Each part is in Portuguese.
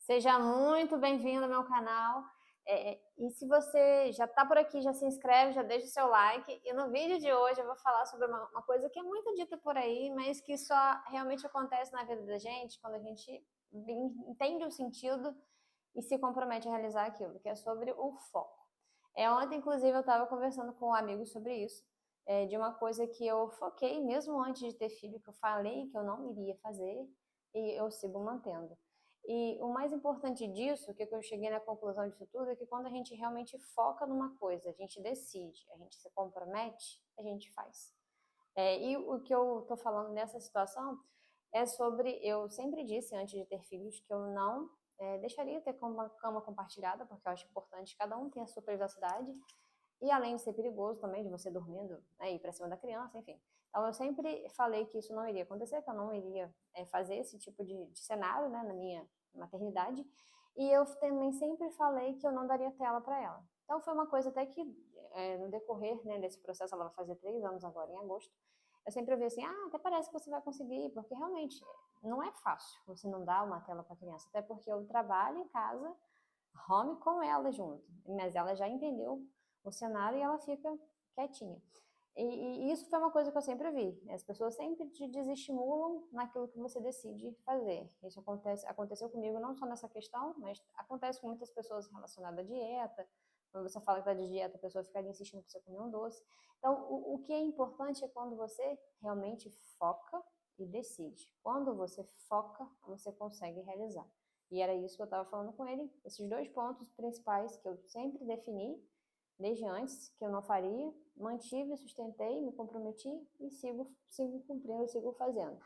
Seja muito bem-vindo ao meu canal. E se você já está por aqui, já se inscreve, já deixa o seu like. E no vídeo de hoje eu vou falar sobre uma coisa que é muito dita por aí, mas que só realmente acontece na vida da gente quando a gente entende o sentido e se compromete a realizar aquilo, que é sobre o foco. Ontem, inclusive, eu estava conversando com um amigo sobre isso, de uma coisa que eu foquei mesmo antes de ter filho, que eu falei que eu não iria fazer e eu sigo mantendo. E o mais importante disso, que eu cheguei na conclusão disso tudo, é que quando a gente realmente foca numa coisa, a gente decide, a gente se compromete, a gente faz. E o que eu tô falando nessa situação é sobre, eu sempre disse antes de ter filhos que eu não deixaria ter cama compartilhada, porque eu acho importante, cada um tem a sua privacidade, e além de ser perigoso também, de você dormindo, né, ir para cima da criança, enfim. Então eu sempre falei que isso não iria acontecer, que eu não iria fazer esse tipo de cenário, né, na minha maternidade, e eu também sempre falei que eu não daria tela para ela. Então foi uma coisa até que no decorrer, né, desse processo, ela vai fazer 3 anos agora, em agosto, eu sempre ouvi assim, até parece que você vai conseguir, porque realmente não é fácil você não dar uma tela para a criança, até porque eu trabalho em casa, home com ela junto, mas ela já entendeu o cenário e ela fica quietinha. E isso foi uma coisa que eu sempre vi. As pessoas sempre te desestimulam naquilo que você decide fazer. Isso aconteceu comigo não só nessa questão, mas acontece com muitas pessoas relacionadas à dieta. Quando você fala que está de dieta, a pessoa fica ali insistindo para você comer um doce. Então, o que é importante é quando você realmente foca e decide. Quando você foca, você consegue realizar. E era isso que eu estava falando com ele, esses 2 pontos principais que eu sempre defini desde antes, que eu não faria, mantive, sustentei, me comprometi e sigo cumprindo, sigo fazendo.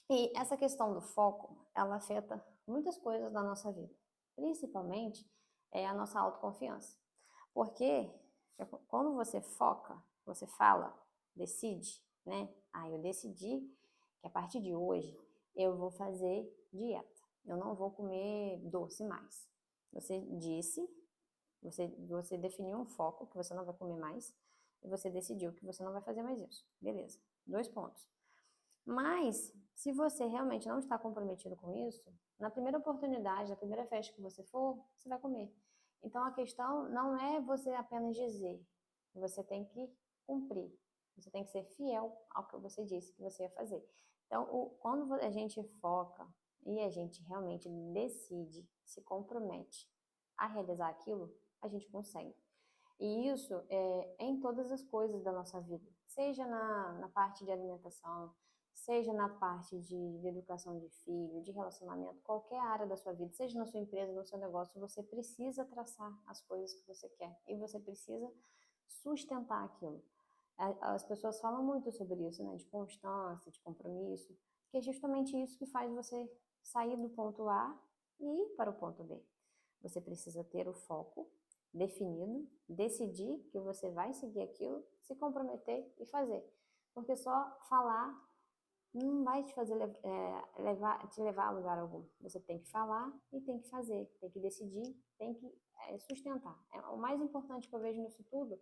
E essa questão do foco, ela afeta muitas coisas da nossa vida, principalmente a nossa autoconfiança. Porque quando você foca, você fala, decide, né? Eu decidi que a partir de hoje eu vou fazer dieta. Eu não vou comer doce mais. Você disse, você definiu um foco que você não vai comer mais e você decidiu que você não vai fazer mais isso. Beleza, 2 pontos. Mas, se você realmente não está comprometido com isso, na primeira oportunidade, na primeira festa que você for, você vai comer. Então, a questão não é você apenas dizer, você tem que cumprir. Você tem que ser fiel ao que você disse que você ia fazer. Então, quando a gente foca e a gente realmente decide, se compromete a realizar aquilo, a gente consegue. E isso é em todas as coisas da nossa vida, seja na parte de alimentação, seja na parte de educação de filho, de relacionamento, qualquer área da sua vida, seja na sua empresa, no seu negócio, você precisa traçar as coisas que você quer e você precisa sustentar aquilo. As pessoas falam muito sobre isso, né, de constância, de compromisso, que é justamente isso que faz você sair do ponto A e ir para o ponto B. Você precisa ter o foco definido, decidir que você vai seguir aquilo, se comprometer e fazer. Porque só falar não vai te fazer te levar a lugar algum. Você tem que falar e tem que fazer, tem que decidir, tem que sustentar. O mais importante que eu vejo nisso tudo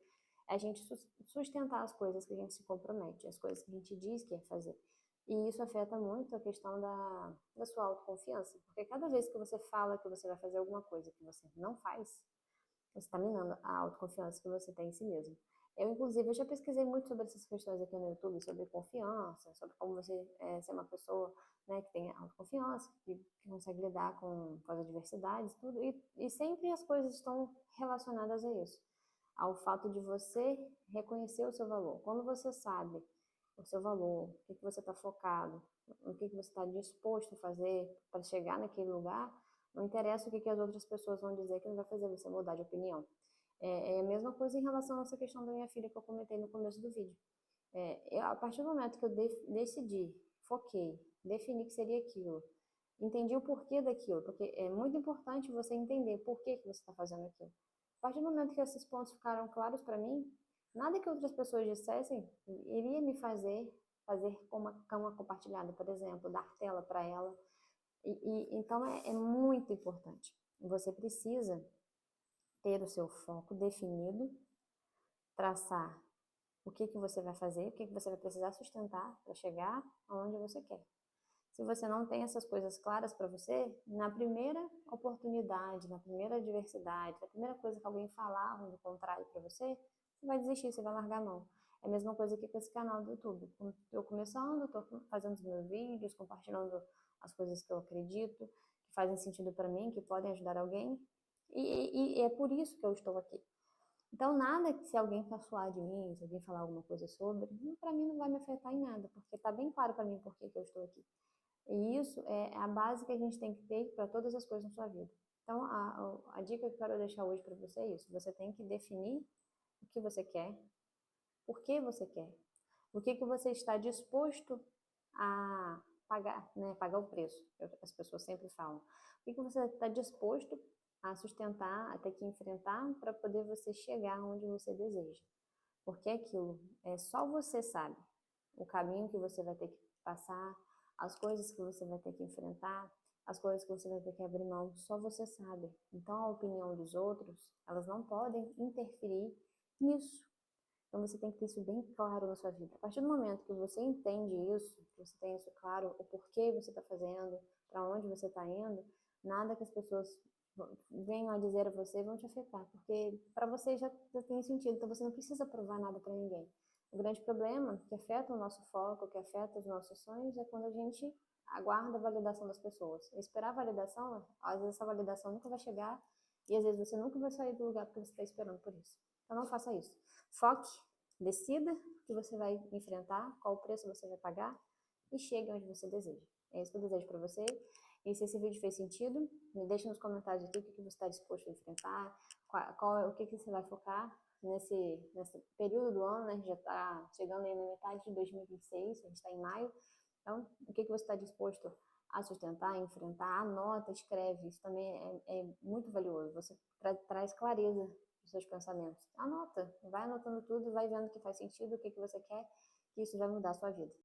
é a gente sustentar as coisas que a gente se compromete, as coisas que a gente diz que ia fazer. E isso afeta muito a questão da sua autoconfiança, porque cada vez que você fala que você vai fazer alguma coisa que você não faz, você está minando a autoconfiança que você tem em si mesmo. Eu já pesquisei muito sobre essas questões aqui no YouTube, sobre confiança, sobre como você ser uma pessoa, né, que tem autoconfiança, que consegue lidar com as adversidades, tudo. E sempre as coisas estão relacionadas a isso, ao fato de você reconhecer o seu valor. Quando você sabe o seu valor, o que você está focado, o que você está disposto a fazer para chegar naquele lugar, não interessa o que as outras pessoas vão dizer, que não vai fazer você mudar de opinião. É a mesma coisa em relação a essa questão da minha filha que eu comentei no começo do vídeo. A partir do momento que eu decidi, foquei, defini que seria aquilo, entendi o porquê daquilo, porque é muito importante você entender por que você está fazendo aquilo. A partir do momento que esses pontos ficaram claros para mim, nada que outras pessoas dissessem iria me fazer com uma cama compartilhada, por exemplo, dar tela para ela. Então é muito importante. Você precisa ter o seu foco definido, traçar o que você vai fazer, o que você vai precisar sustentar para chegar aonde você quer. Se você não tem essas coisas claras para você, na primeira oportunidade, na primeira adversidade, na primeira coisa que alguém falar do contrário para você, você vai desistir, você vai largar a mão. É a mesma coisa que com esse canal do YouTube. Eu começando, estou fazendo os meus vídeos, compartilhando as coisas que eu acredito, que fazem sentido para mim, que podem ajudar alguém. E é por isso que eu estou aqui. Então, nada que se alguém caçoar de mim, se alguém falar alguma coisa sobre, para mim não vai me afetar em nada, porque está bem claro para mim por que eu estou aqui. E isso é a base que a gente tem que ter para todas as coisas na sua vida. Então, a dica que eu quero deixar hoje para você é isso. Você tem que definir o que você quer, por que você quer, o que você está disposto a pagar, né? Pagar o preço, as pessoas sempre falam. O que você está disposto a sustentar, a ter que enfrentar para poder você chegar onde você deseja. Porque é aquilo, só você sabe o caminho que você vai ter que passar, as coisas que você vai ter que enfrentar, as coisas que você vai ter que abrir mão, só você sabe. Então a opinião dos outros, elas não podem interferir nisso. Então você tem que ter isso bem claro na sua vida. A partir do momento que você entende isso, que você tem isso claro, o porquê você está fazendo, para onde você está indo, nada que as pessoas venham a dizer a você vão te afetar, porque para você já tem sentido, então você não precisa provar nada para ninguém. O grande problema que afeta o nosso foco, que afeta os nossos sonhos, é quando a gente aguarda a validação das pessoas. Esperar a validação, às vezes essa validação nunca vai chegar e às vezes você nunca vai sair do lugar porque você está esperando por isso. Então não faça isso. Foque, decida o que você vai enfrentar, qual o preço você vai pagar e chegue onde você deseja. É isso que eu desejo para você. E se esse vídeo fez sentido, me deixe nos comentários aqui o que você está disposto a enfrentar, o que você vai focar nesse período do ano, né? A gente já está chegando aí na metade de 2026, a gente está em maio. Então, o que você está disposto a sustentar, a enfrentar? Anota, escreve. Isso também é muito valioso. Você traz clareza dos seus pensamentos. Anota, vai anotando tudo, vai vendo o que faz sentido, o que você quer, que isso vai mudar a sua vida.